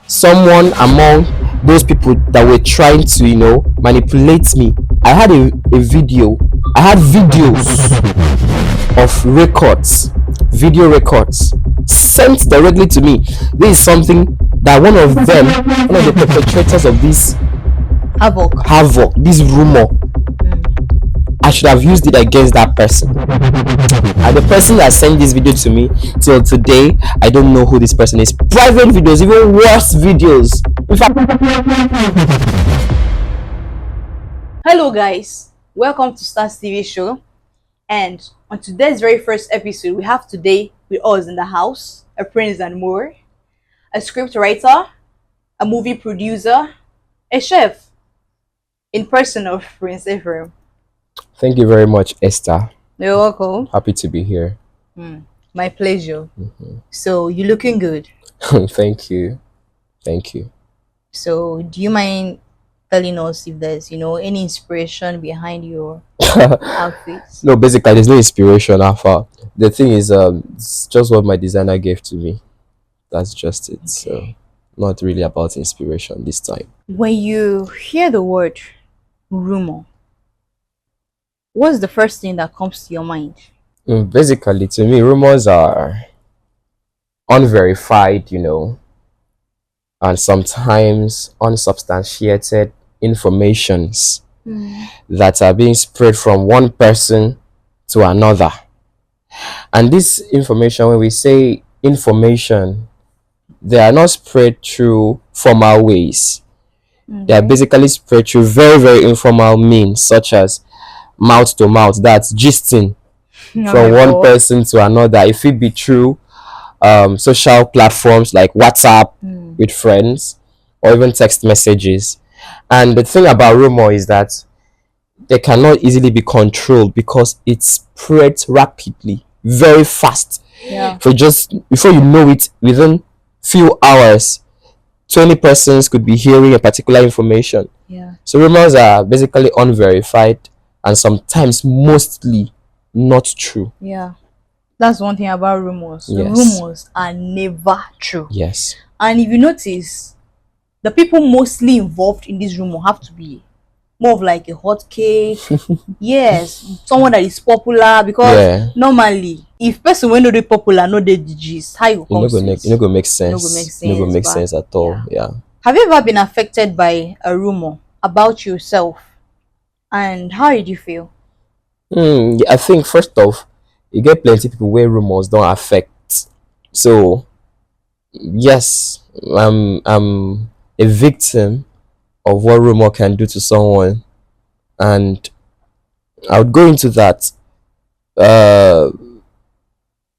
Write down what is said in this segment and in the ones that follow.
someone among those people that were trying to, manipulate me. I had a video. I had videos of video records sent directly to me. This is something that one of the perpetrators of this havoc, this rumor, I should have used it against that person. And the person that sent this video to me, till today, I don't know who this person is. Private videos, even worse videos. In fact, hello guys, welcome to Stars TV show. And on today's very first episode, we have today with us in the house a Prinz and more, a script writer, a movie producer, a chef, in person of Prinz Ephraim. Thank you very much, Esther. You're welcome. Happy to be here. My pleasure. So you're looking good. Thank you. Thank you. So do you mind telling us if there's any inspiration behind your outfits? No, basically there's no inspiration Alpha. The thing is it's just what my designer gave to me. That's just it. Okay. So not really about inspiration this time. When you hear the word rumor, what's the first thing that comes to your mind? Basically, to me, rumors are unverified, and sometimes unsubstantiated informations that are being spread from one person to another. And this information, when we say information, they are not spread through formal ways. They are basically spread through very, very informal means, such as mouth to mouth. That's gisting from one person to another. If it be through social platforms like WhatsApp with friends, or even text messages. And the thing about rumor is that they cannot easily be controlled because it spreads rapidly, very fast. Before you know it, within few hours, 20 persons could be hearing a particular information. So rumors are basically unverified and sometimes mostly not true. That's one thing about rumors. The rumors are never true. Yes. And if you notice, the people mostly involved in this rumor have to be more of like a hot cake. Yes, someone that is popular, because normally if person when not popular, no they digits, how you come go make sense. No go make sense at all. Have you ever been affected by a rumor about yourself, and how did you feel? I think first off, you get plenty of people where rumors don't affect. So yes, I'm a victim of what rumor can do to someone, and I would go into that.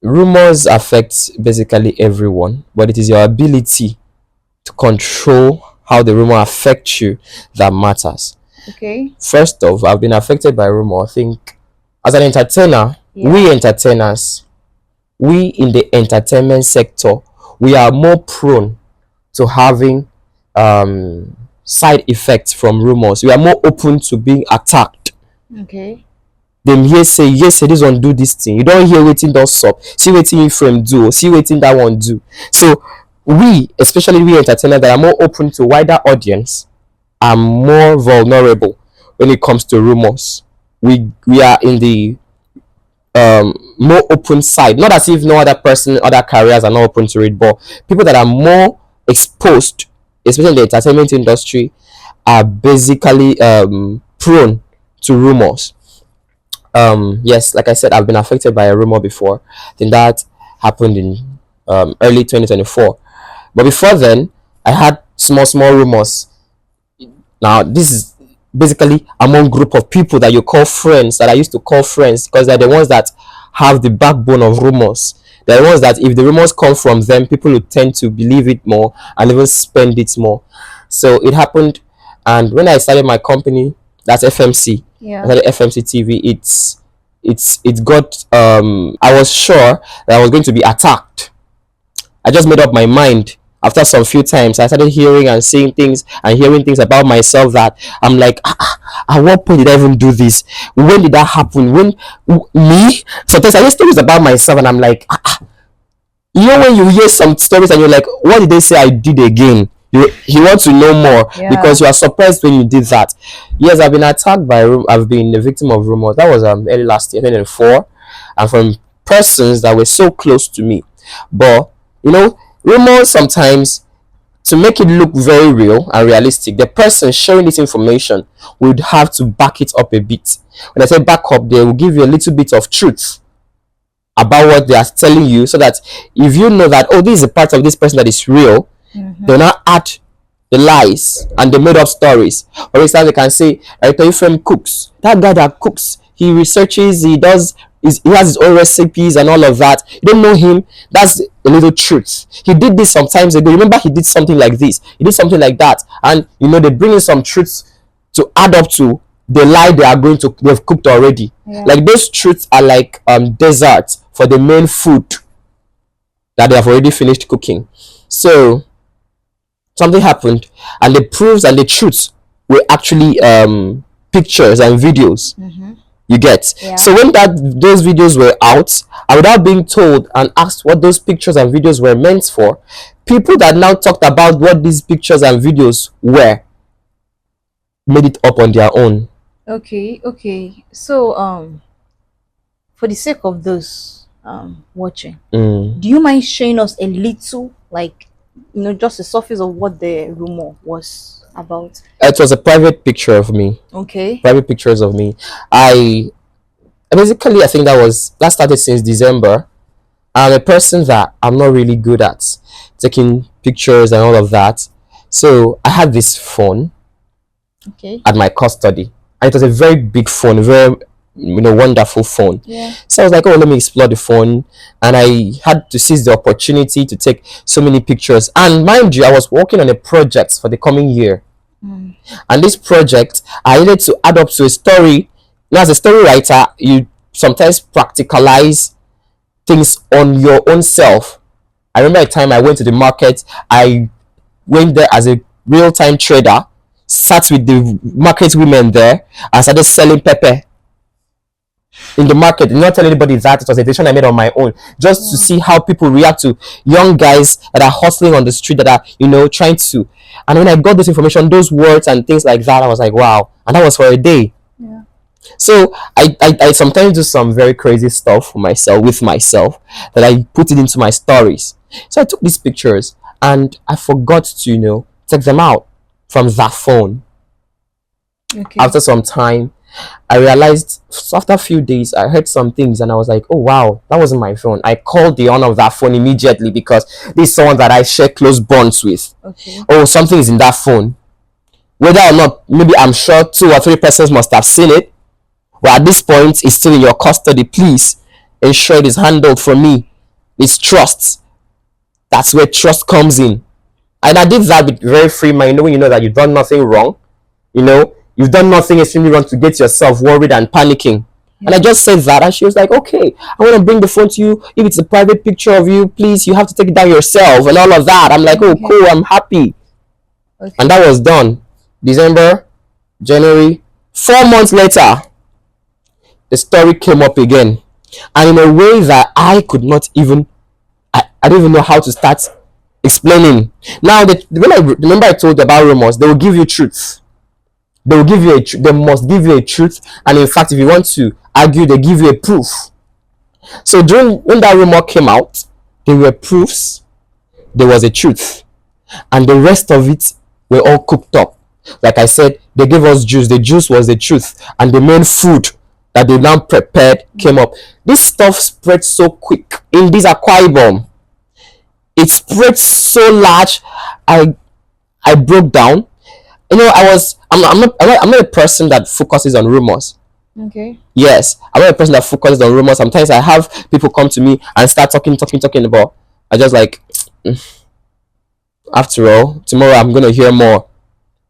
Rumors affect basically everyone, but it is your ability to control how the rumor affects you that matters. Okay. First off, I've been affected by rumor. I think as an entertainer, we entertainers, we in the entertainment sector, we are more prone to having side effects from rumors. We are more open to being attacked. Okay. Them here say, yes, this one do this thing. You don't hear waiting does stop. See waiting Ephraim do. See waiting that one do. So we, especially we entertainers that are more open to wider audience, are more vulnerable when it comes to rumors. We are in the more open side. Not as if no other person, other careers are not open to it, but people that are more exposed, especially in the entertainment industry, are basically prone to rumors. Yes, like I said, I've been affected by a rumor before. I think that happened in early 2024. But before then, I had small rumors. Now, this is basically among group of people that you call friends, that I used to call friends, because they're the ones that have the backbone of rumors. They're the ones that if the rumors come from them, people will tend to believe it more and even spend it more. So it happened, and when I started my company, that's FMC. I started FMC TV. It got I was sure that I was going to be attacked. I just made up my mind. After some few times, I started hearing and seeing things and hearing things about myself that I'm like, at what point did I even do this? When did that happen? When me? Sometimes I hear stories about myself and I'm like, when you hear some stories and you're like, what did they say I did again? You want to know more Yeah. because you are surprised when you did that. Yes, I've been attacked by I've been a victim of rumors. That was early last year, 2024, and from persons that were so close to me. But rumors sometimes, to make it look very real and realistic, the person sharing this information would have to back it up a bit. When I say back up, they will give you a little bit of truth about what they are telling you, so that if you know that, oh, this is a part of this person that is real, they'll not add the lies and the made up stories. For instance, they can say, Esther Ephraim cooks. That guy that cooks, he researches, he has his own recipes and all of that. You don't know him. That's a little truth. He did this some times ago. Remember, he did something like this. He did something like that. And they bring in some truths to add up to the lie they've cooked already. Yeah. Like those truths are like desserts for the main food that they have already finished cooking. So something happened, and the proofs and the truths were actually pictures and videos. You get? Yeah. So when those videos were out, and without being told and asked what those pictures and videos were meant for, people that now talked about what these pictures and videos were made it up on their own. Okay. So for the sake of those watching, do you mind showing us a little, like, just the surface of what the rumor was about? It was a private picture of me. Okay. Private pictures of me. I think that started since December. I'm a person that I'm not really good at taking pictures and all of that. So I had this phone at my custody, and it was a very big phone, very wonderful phone. Yeah. So I was like, oh, let me explore the phone, and I had to seize the opportunity to take so many pictures. And mind you, I was working on a project for the coming year, and this project, I needed to add up to a story. Now, as a story writer, you sometimes practicalize things on your own self. I remember a time I went to the market. I went there as a real-time trader, sat with the market women there, and started selling pepper in the market. Did not tell anybody that. It was a decision I made on my own, just to see how people react to young guys that are hustling on the street, that are trying to. And when I got this information, those words and things like that, I was like, wow. And that was for a day. Yeah. So I sometimes do some very crazy stuff with myself, that I put it into my stories. So I took these pictures, and I forgot to take them out from that phone. Okay. After some time, I realized, so after a few days, I heard some things, and I was like, oh wow, that wasn't my phone. I called the owner of that phone immediately, because this is someone that I share close bonds with. Okay. Oh, something is in that phone. Whether or not, maybe I'm sure 2 or 3 persons must have seen it. But at this point, it's still in your custody. Please ensure it is handled for me. It's trust. That's where trust comes in. And I did that with very free mind, when you know that you've done nothing wrong. You've done nothing extremely wrong to get yourself worried and panicking. Yeah. And I just said that, and she was like, okay, I want to bring the phone to you. If it's a private picture of you, please, you have to take it down yourself and all of that. I'm like, oh, cool, I'm happy. Okay. And that was done. December, January, 4 months later, the story came up again. And in a way that I could not even, I don't even know how to start explaining. Now, when I remember I told you about rumors, they will give you truth. They must give you a truth, and in fact, if you want to argue, they give you a proof. So when that rumor came out, there were proofs, there was a truth, and the rest of it were all cooked up. Like I said, they gave us juice. The juice was the truth, and the main food that they now prepared came up. This stuff spread so quick in this Akwa Ibom. It spread so large. I broke down. I'm not a person that focuses on rumors. Okay. Yes, I'm not a person that focuses on rumors. Sometimes I have people come to me and start talking about. I just like, after all, tomorrow I'm gonna hear more.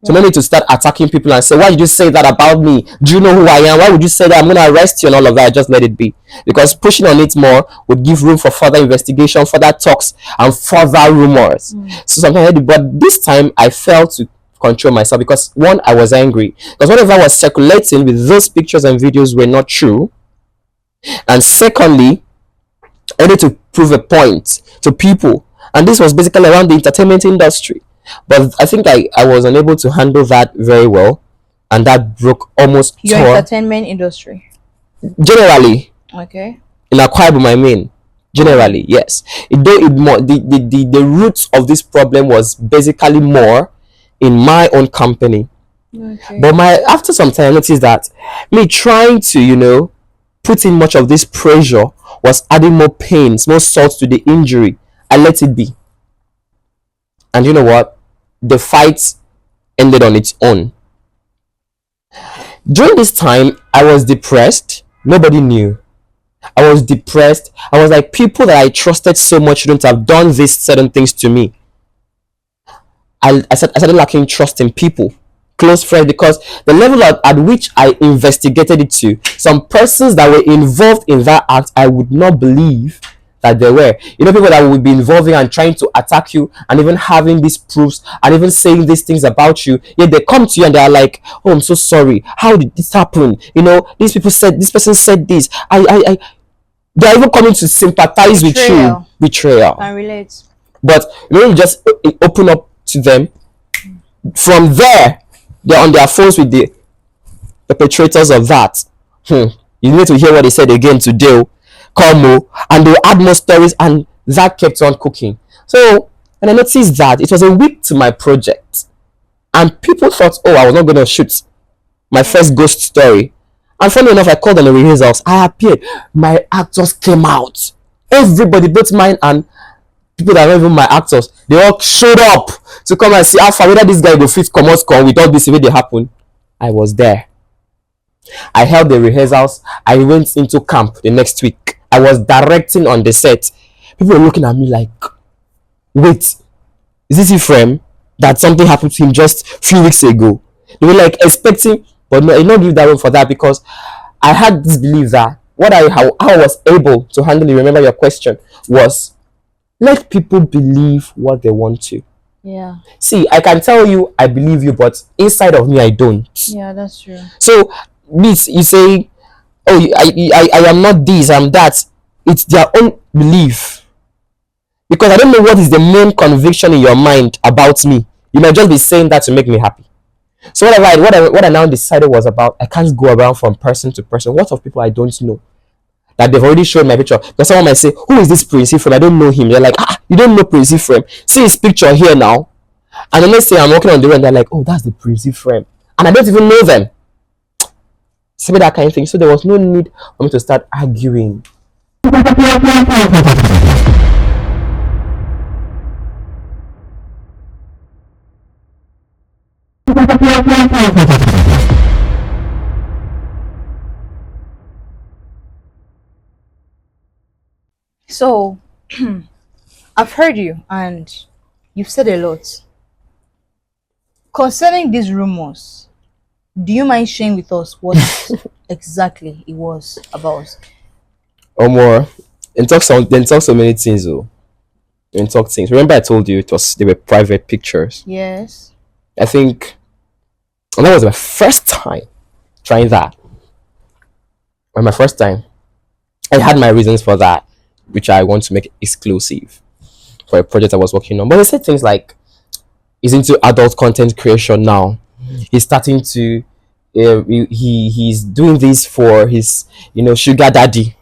So no need to start attacking people and say, why did you say that about me? Do you know who I am? Why would you say that? I'm gonna arrest you and all of that. I just let it be, because pushing on it more would give room for further investigation, further talks, and further rumors. So sometimes, but this time I felt to control myself, because one, I was angry because whatever was circulating with those pictures and videos were not true, and secondly, I needed to prove a point to people, and this was basically around the entertainment industry. But I think I was unable to handle that very well, and that broke almost Your tore entertainment industry. generally Okay. in Akwa Ibom, I mean. Generally, yes. Though it more the roots of this problem was basically more in my own company. Okay. But my after some time I noticed that me trying to, put in much of this pressure was adding more pains, more salt to the injury. I let it be. And you know what? The fight ended on its own. During this time, I was depressed. Nobody knew. I was depressed. I was like, people that I trusted so much shouldn't have done these certain things to me. I started lacking trust in people, close friends, because the level at which I investigated it to, some persons that were involved in that act, I would not believe that they were. People that would be involving and trying to attack you and even having these proofs and even saying these things about you. Yet they come to you and they are like, oh, I'm so sorry. How did this happen? These people said, this person said this. They're even coming to sympathize with you. Betrayal. Can relate. But you just open up to them. From there, they're on their phones with the perpetrators of that. You need to hear what they said again today. Call Mo, and they'll add more stories, and that kept on cooking. So, and I noticed that it was a week to my project, and people thought, oh, I was not going to shoot my first ghost story. And funny enough, I called on the rehearsals. I appeared. My actors came out. Everybody, both mine and people that are not even my actors, they all showed up to come and see how far whether this guy go fit come out with all this way they happen. I was there. I held the rehearsals. I went into camp the next week. I was directing on the set. People were looking at me like, wait, is this Ephraim? That something happened to him just a few weeks ago. They were like expecting, but no, I did not give that room for that, because I had this belief that how I was able to handle it, remember your question, was let people believe what they want to. Yeah. See, I can tell you I believe you, but inside of me I don't. Yeah, that's true. So this, you say, oh, I am not this, I'm that. It's their own belief, because I don't know what is the main conviction in your mind about me. You might just be saying that to make me happy. So what I now decided was about, I can't go around from person to person. What of people I don't know that they've already shown my picture? Because someone might say, who is this Prinz Ephraim? I don't know him. They're like, you don't know Prinz Ephraim? See his picture here now. And then let's say I'm walking on the road and they're like, oh, that's the Prinz Ephraim, and I don't even know them. See that kind of thing. So there was no need for me to start arguing. So, I've heard you and you've said a lot. Concerning these rumors, do you mind sharing with us what exactly it was about? Or more. And talk so many things though. And talk things. Remember I told you they were private pictures. Yes. I think, and that was my first time trying that. And my first time. I had my reasons for that, which I want to make exclusive for a project I was working on. But they said things like, he's into adult content creation now. He's starting to he's doing this for his sugar daddy.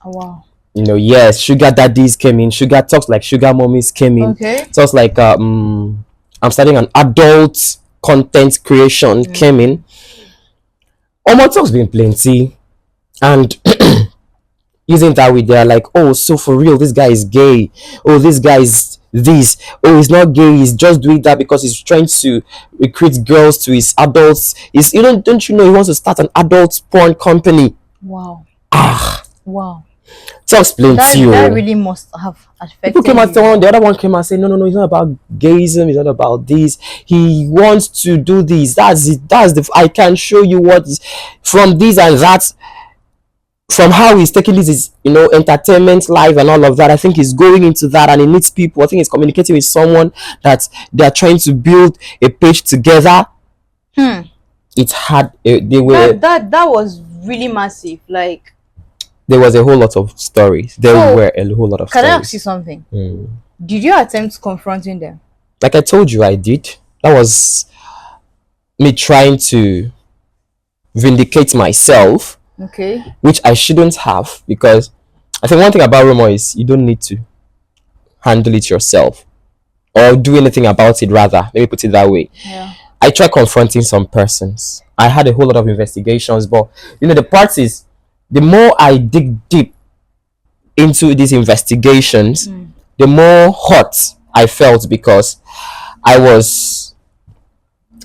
Oh, wow. Yes, sugar daddies came in, sugar talks like sugar mommies came in. Okay. Talks like I'm starting an adult content creation came in. My talks been plenty, and using that way they're like, oh, so for real this guy is gay, oh this guy is this, oh he's not gay, he's just doing that because he's trying to recruit girls to his adults. Don't you know he wants to start an adult porn company? Wow. Wow. Talks plenty. That really must have affected people came out, you. the other one came and said, no, it's not about gayism, it's not about this, he wants to do this, that's it, I can show you what is from this and that. From how he's taking this is entertainment life and all of that, I think he's going into that, and he needs people. I think he's communicating with someone that they're trying to build a page together. It had they were that was really massive. Like, there was a whole lot of stories. There were a whole lot of can stories. I ask you something? Did you attempt confronting them? Like I told you, I did. That was me trying to vindicate myself, Okay. which I shouldn't have, because I think one thing about rumor is you don't need to handle it yourself or do anything about it, rather. Let me put it that way. Yeah. I tried confronting some persons. I had a whole lot of investigations, but the part is, the more I dig deep into these investigations, the more hot I felt, because I was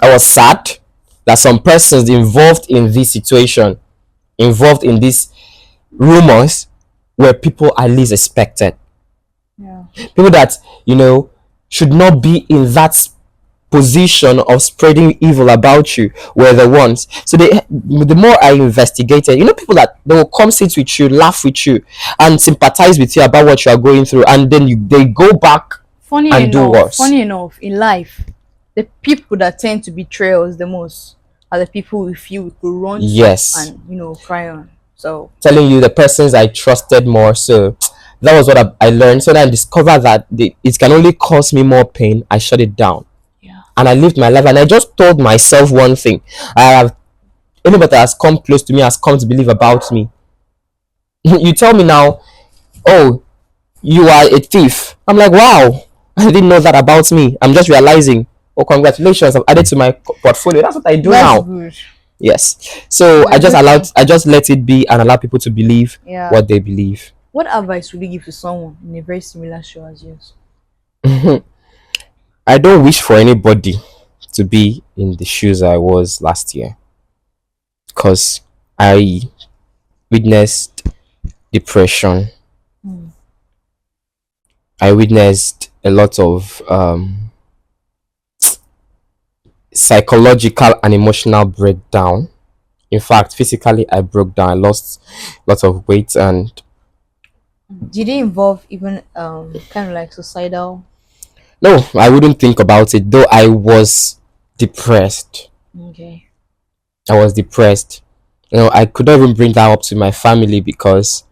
I was sad that some persons involved in this situation, involved in these rumors, were people I least expected. Yeah. People that should not be in that position of spreading evil about you were the ones. So the more I investigated, people that they will come sit with you, laugh with you, and sympathize with you about what you are going through, and then they go back and do worse. Funny enough, in life, the people that tend to betray us the most are the people we feel we could run to Yes. and cry on. So Telling you the persons I trusted more. So that was what I learned. So then I discovered that it can only cause me more pain. I shut it down. yeah. And I lived my life, and I just told myself one thing. Anybody that has come close to me has come to believe about me. You tell me now, oh, you are a thief. I'm like, wow, I didn't know that about me. I'm just realizing, oh, congratulations, I've added to my portfolio. That's what I do now. Good. Yes. So I just let it be and allow people to believe what they believe. What advice would you give to someone in a very similar show as yours? I don't wish for anybody to be in the shoes I was last year, because I witnessed depression. I witnessed a lot of psychological and emotional breakdown. In fact, physically I broke down. I lost lots of weight. And did it involve even kind of like suicidal? No, I wouldn't think about it, though I was depressed. Okay. I was depressed. I could not even bring that up to my family, because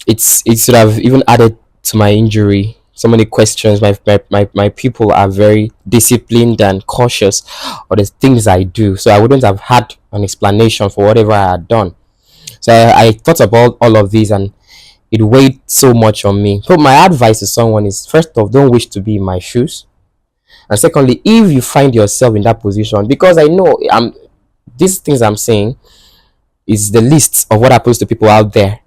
it should have even added to my injury. So many questions. My people are very disciplined and cautious of the things I do, so I wouldn't have had an explanation for whatever I had done. So I thought about all of these, and it weighed so much on me. So my advice to someone is, first off, don't wish to be in my shoes. And secondly, if you find yourself in that position, because I know these things I'm saying is the list of what happens to people out there.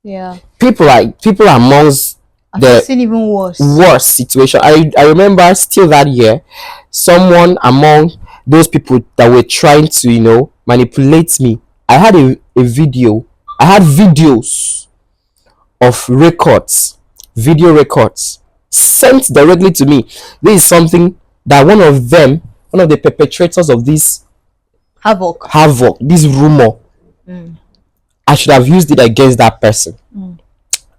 Yeah. People are amongst I've seen even worse situation. I remember still that year, someone among those people that were trying to manipulate me. I had a video. I had videos of video records sent directly to me. This is something that one of the perpetrators of this havoc, this rumor, I should have used it against that person.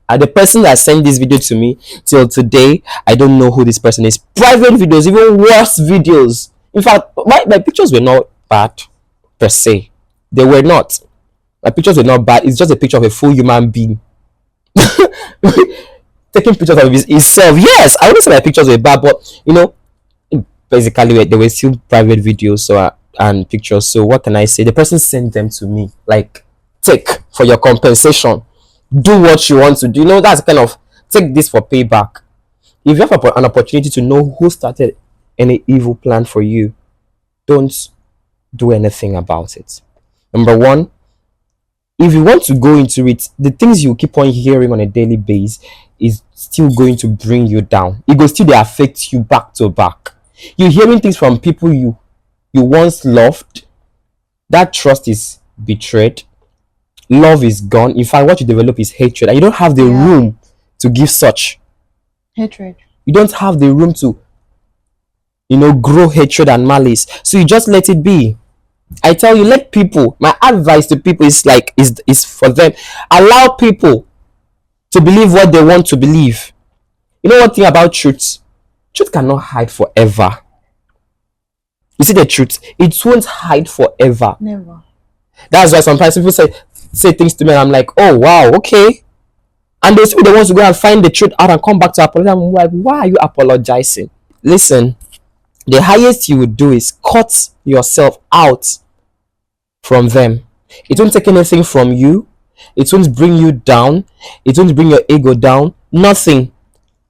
And the person that sent this video to me, till today, I don't know who this person is. Private videos, even worse videos. In fact, my pictures were not bad per se. They were not. My pictures were not bad. It's just a picture of a full human being taking pictures of himself. Yes, I wouldn't say my pictures were bad, but basically they were still private videos and pictures. So what can I say? The person sent them to me, like, take for your compensation. Do what you want to do. That's kind of, take this for payback. If you have an opportunity to know who started any evil plan for you, don't do anything about it. Number one, if you want to go into it, the things you keep on hearing on a daily basis is still going to bring you down. It will still affect you back to back. You're hearing things from people you once loved. That trust is betrayed. Love is gone. In fact, what you develop is hatred, and you don't have the room to give such hatred. You don't have the room to grow hatred and malice, so you just let it be. I tell you, let people. My advice to people is for them, allow people to believe what they want to believe. One thing about truth cannot hide forever. You see, the truth, it won't hide forever. Never. That's why sometimes people say things to me, and I'm like, oh wow, okay. And those people, they want to go and find the truth out and come back to apologize. I'm like, why are you apologizing? Listen, the highest you would do is cut yourself out from them. It won't take anything from you. It won't bring you down. It won't bring your ego down. Nothing.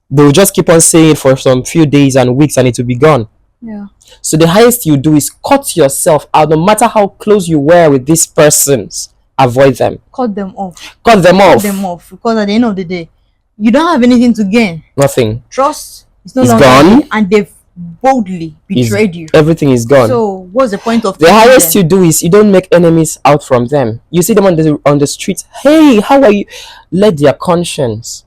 They will just keep on saying it for some few days and weeks and it will be gone. Yeah. So the highest you do is cut yourself out. No matter how close you were with these persons, avoid them. Cut them off. Cut them Cut off. them off. Because at the end of the day, you don't have anything to gain. Nothing. Trust is no It's longer gone. there, and they've boldly betrayed you. Everything is gone. So what's the point of The keeping highest them? you do is you don't make enemies out from them. You see them on the street. Hey, how are you? Let their conscience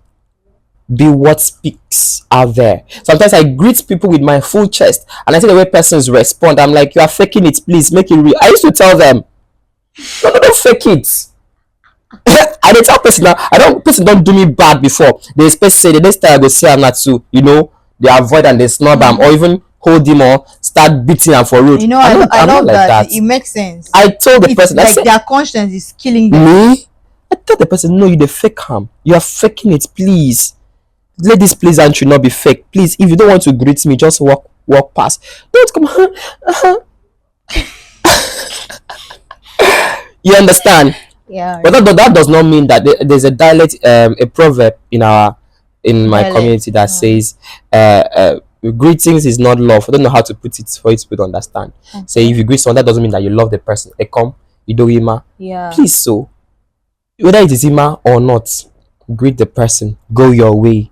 be what speaks out there. Sometimes I greet people with my full chest and I see the way persons respond. I'm like, you are faking it, please make it real. I used to tell them, no, don't fake it. I did tell person now, person don't do me bad before. They expect say the next time I go say I'm not too, they avoid and they snub him or even hold him or start beating him for road. I I'm love not like that. It makes sense. I told the It's person, I like said, their conscience is killing them. me? I told the person, no, you the fake him. You are faking it, please. Let this please and should not be fake. Please, if you don't want to greet me, just walk past. Don't come. You understand? Yeah. But that does not mean that there's a dialect, a proverb in my Dialect. community that says, greetings is not love. I don't know how to put it for you to understand. Say if you greet someone, that doesn't mean that you love the person. Ekom, idoima. Yeah. Please, so whether it is ima or not, greet the person. Go your way.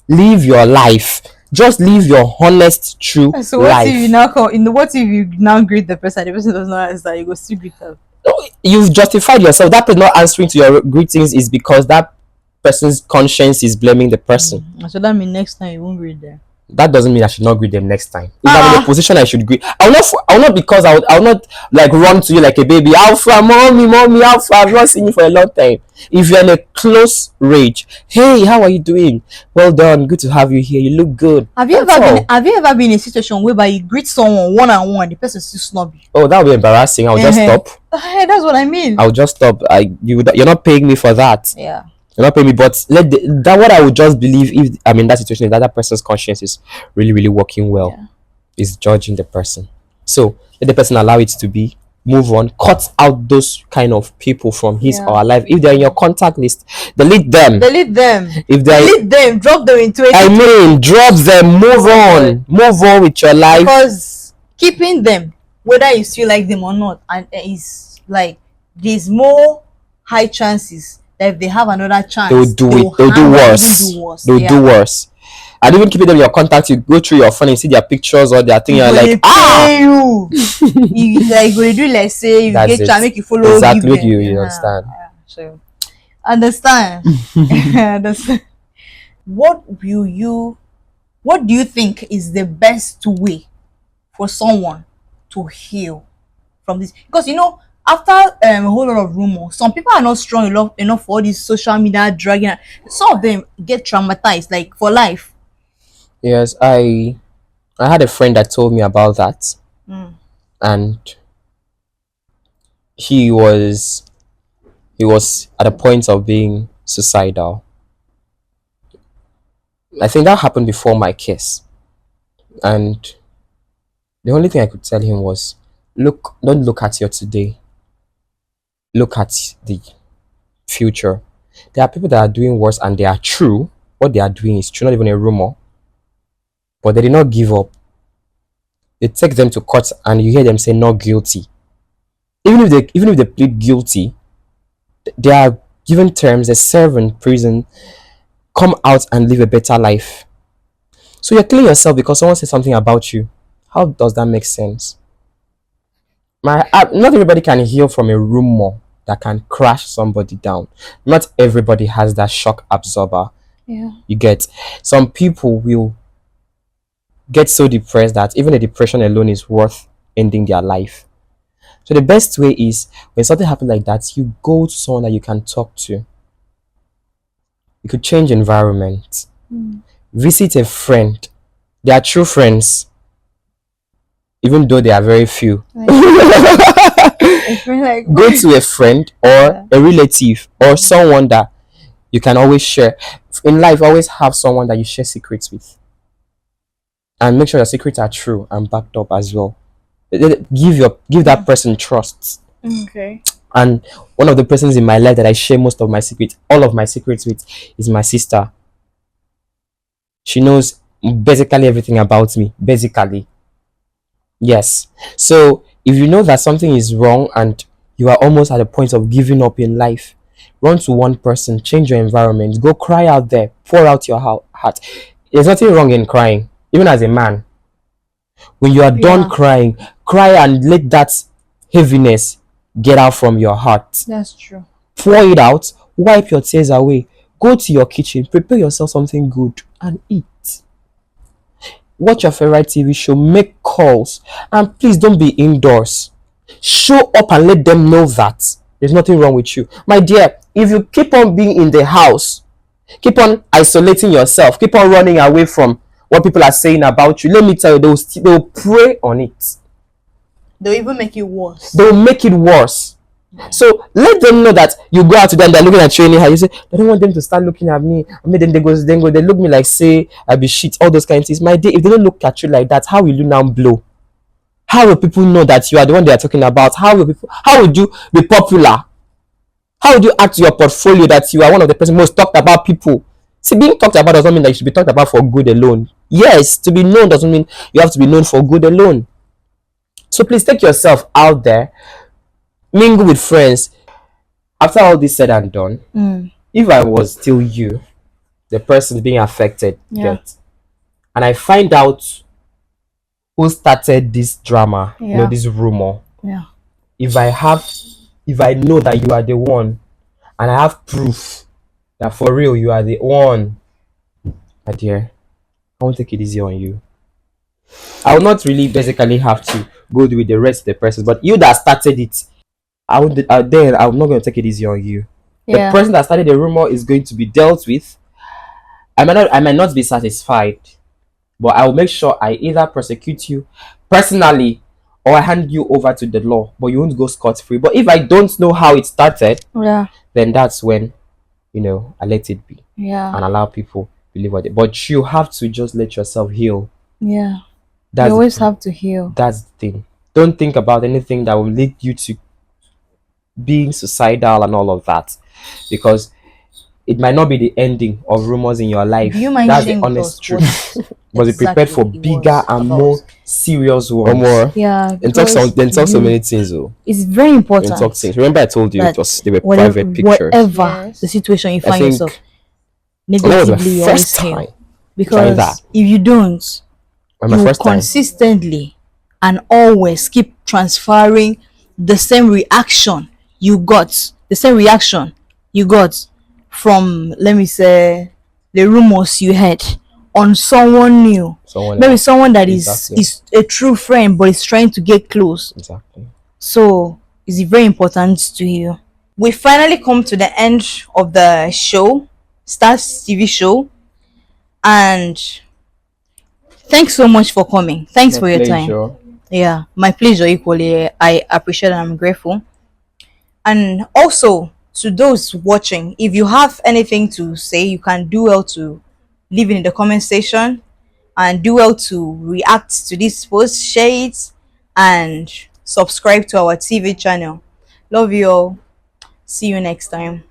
Live your life. Just live your honest, true So what life. if you now what if you now greet the person, the person does not answer, you go still greet them? No, you've justified yourself. That person not answering to your greetings is because that person's conscience is blaming the person. So that means next time you won't greet them. That doesn't mean I should not greet them next time. If I'm in a position I should greet, I'll not because I'll not like run to you like a baby. Alpha, mommy, Alpha. I've not seen you for a long time. If you're in a close rage, hey, how are you doing? Well done, good to have you here. You look good. Have you ever been in a situation whereby you greet someone one on one, the person still snub you? Oh, that would be embarrassing. I'll just stop. Hey, that's what I mean. I'll just stop. You're not paying me for that. Yeah. You're not paying me, but that what I would just believe if I'm in that situation is that person's conscience is really, really working well. Yeah. Is judging the person. So let the person allow it to be. Move on. Cut out those kind of people from his or her life. If they're in your contact list, delete them. Delete them. If they delete them, drop them into it. I mean, drop them. Move on. Move on with your life. Because keeping them, whether you still like them or not, and is like there's more high chances that if they have another chance, They'll do worse. They'll do worse. And even keeping them in your contact, you go through your phone and see their pictures or their thing, you're like, you like go do like say you That's get it. make you follow Exactly them. you understand. So understand. Understand. What do you think is the best way for someone to heal from this? Because after a whole lot of rumors, some people are not strong enough for all this social media dragging. Some of them get traumatized like for life. Yes, I had a friend that told me about that, and he was at a point of being suicidal. I think that happened before my case, and the only thing I could tell him was, don't look at your today. Look at the future. There are people that are doing worse, and they are true. What they are doing is true, not even a rumor. But they did not give up. They take them to court and you hear them say not guilty. Even if they plead guilty, they are given terms, they serve in prison, come out and live a better life. So you're killing yourself because someone said something about you. How does that make sense? Not everybody can heal from a rumor that can crash somebody down. Not everybody has that shock absorber. Yeah. You get, some people will get so depressed that even the depression alone is worth ending their life. So the best way is when something happens like that, you go to someone that you can talk to. You could change environment. Visit a friend. They are true friends, even though they are very few. Like, Go to a friend or a relative or someone that you can always share. In life, always have someone that you share secrets with. and make sure your secrets are true and backed up as well. Give that person trust. Okay. And one of the persons in my life that I share most of my secrets, all of my secrets with, is my sister. She knows basically everything about me. Basically. Yes. So if you know that something is wrong and you are almost at the point of giving up in life, run to one person, change your environment, go cry out there, pour out your heart. There's nothing wrong in crying, even as a man. When you are done crying, cry and let that heaviness get out from your heart. That's true. Pour it out, wipe your tears away, go to your kitchen, prepare yourself something good and eat. Watch your favorite TV show, make calls, and please don't be indoors. Show up and let them know that there's nothing wrong with you. My dear, if you keep on being in the house, keep on isolating yourself, keep on running away from what people are saying about you, let me tell you, they'll prey on it. They'll even make it worse. They'll make it worse. So let them know that you go out to them, they're looking at you anyhow. You say, I don't want them to start looking at me. I mean, then they look me like, say, I be shit, all those kind of things. My dear, if they don't look at you like that, how will you now blow? How will people know that you are the one they are talking about? How would you be popular? How would you add to your portfolio that you are one of the person most talked about people? See, being talked about doesn't mean that you should be talked about for good alone. Yes, to be known doesn't mean you have to be known for good alone. So please take yourself out there, mingle with friends. After all this said and done, if I was still you, the person being affected, and I find out who started this drama, this rumor. Yeah. If I know that you are the one, and I have proof that for real you are the one, my dear, I won't take it easy on you. I will not really basically have to go with the rest of the person, but you that started it, I'm not going to take it easy on you. The person that started the rumor is going to be dealt with. I might not be satisfied, but I will make sure I either prosecute you personally or I hand you over to the law, but you won't go scot-free. But if I don't know how it started, then that's when, I let it be. And allow people believe what they. But you have to just let yourself heal. Yeah. You always have to heal. That's the thing. Don't think about anything that will lead you to being suicidal and all of that, because it might not be the ending of rumors in your life. That's the honest truth. But be prepared for bigger and more serious ones. Or more. Yeah. And talk so many things though. It's very important. Talk things. Remember I told you they were private pictures. Whatever the situation you find yourself negatively, you always heal. Because if you don't, you consistently and always keep transferring the same reaction you got from, let me say, the rumors you heard on someone new. Maybe someone that is a true friend but is trying to get close. Exactly. So it's very important to you. We finally come to the end of the show, Stars TV show, and thanks so much for coming. Thanks for your time. Yeah, my pleasure equally. I appreciate and I'm grateful. And also, to those watching, if you have anything to say, you can do well to leave it in the comment section and do well to react to this post, share it, and subscribe to our TV channel. Love you all. See you next time.